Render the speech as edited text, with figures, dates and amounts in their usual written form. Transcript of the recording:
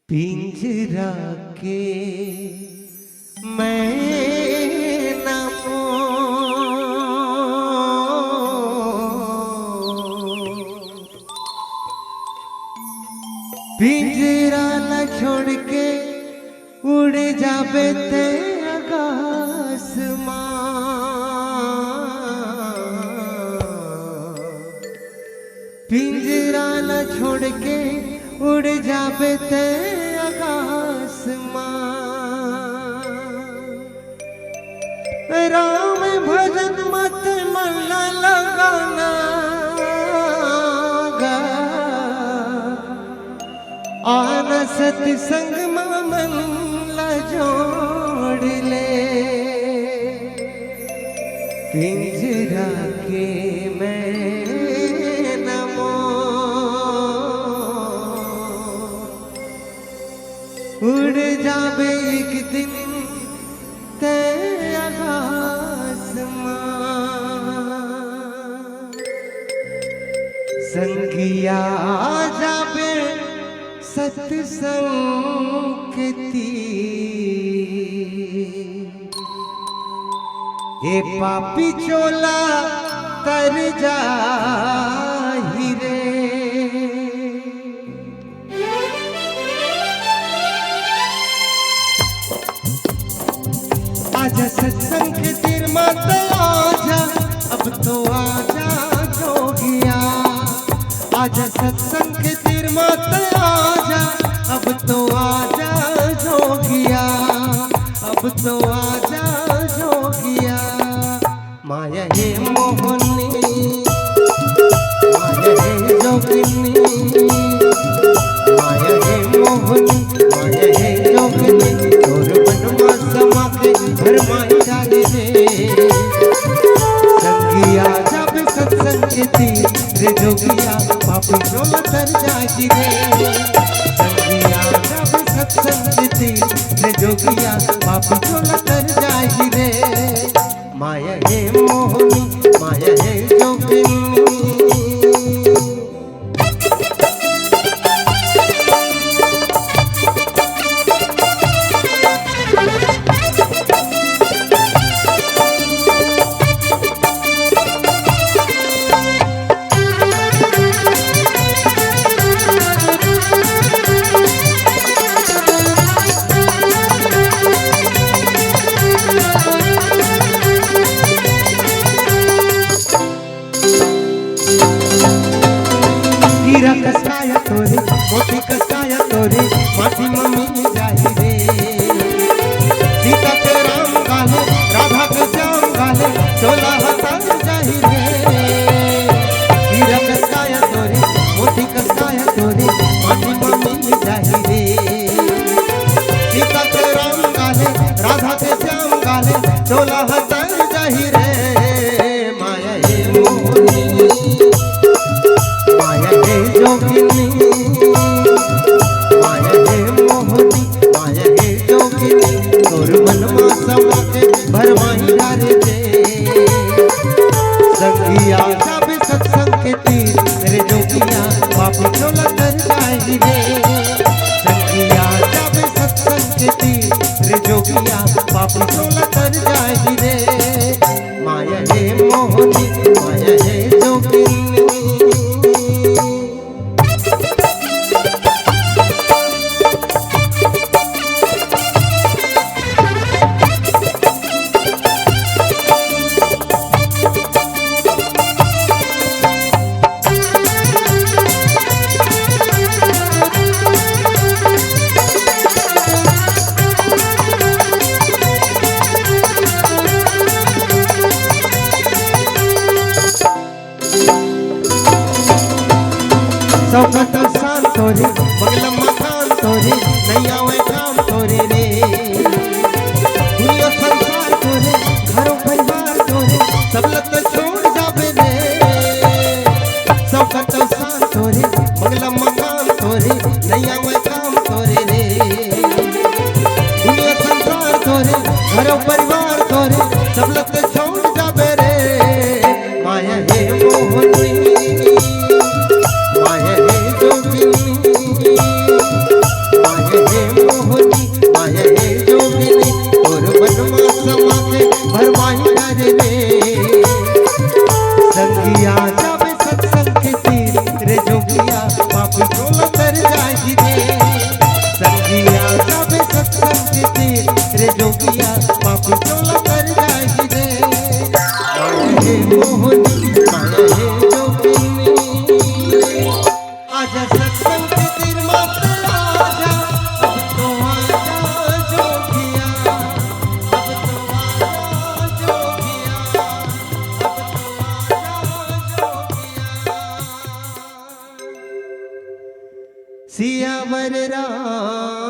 पिंजरा के मैं नमो पिंजरा न छोड़ के उड़ जाबे ते आकाश पिंजरा न छोड़ के उड़ जाबे ते आकाश राम भजन मत मन लगाना आन सत्संग मन ला जोड़ ले पिंजरा के मैं नमो उड़ जाबे एक दिन ते संगिया जाबे सत्संग ए पापी चोला तर जाहि रे आजा सत्संग के तीर मत आजा अब तो आजा जोगिया आजा सत्संग के तीर मत आजा अब तो आजा जोगिया अब तो आजा जोगिया माया हे मोहनी माया हे जोगिनी माया हे मोहनी माया हे जोगिनी तोर बनवा समा के भरमाई डाले रे संगिया जब सत्संग के तीर रे जोगिया पापी चोला तर जाहि रे संगिया जब सत्संग के तीर रे जोगिया पापी चोला तर जाहि रे माया हे मोहनी माया हे जोगिनी कसाया तोरे मोती कसाया तोरे माटी मम्मी जाहि रे सीता के राम गाले राधा के श्याम गाले चोला हतार जाहि रे हीरा कसाया तोरे मोती कसाया तोरे माटी मम्मी जाहि रे सीता के राम गाले राधा के श्याम गाले चोला हतार जाहि रे माया हे मोहनी माया हे जोगिनी माया हे मोहनी माया हे जोगिनी तोर मनवा समा के भरमाई डाले दे संगिया जब सत्संग के तीर रे जोगिया पापी चोला तर जाहि रे संगिया जब सत्संग के तीर रे जोगिया पापी चोला तर जाहि रे माया हे मोहनी माया हे जोगिनी चौकट शान तोरे बगलम मकान तोरे नैया वे काम तोरे रे दुनिया संसार तोरे घरों परिवार तोरे सब लग छोड़ जाबे रे चौकट शान तोरे बगलम मकान तोरे नैया वे काम तोरे रे दुनिया संसार तोरे घरों परिवार तोरे सब लग छोड़ जाबे रे माया हे मोहनी माया हे जोगिनी माया हे मोहनी माया हे जोगिनी आजा सत्संग के तीर मत आजा अब तो आजा जोगिया अब तो आजा जोगिया अब तो आजा जोगिया सियावर राम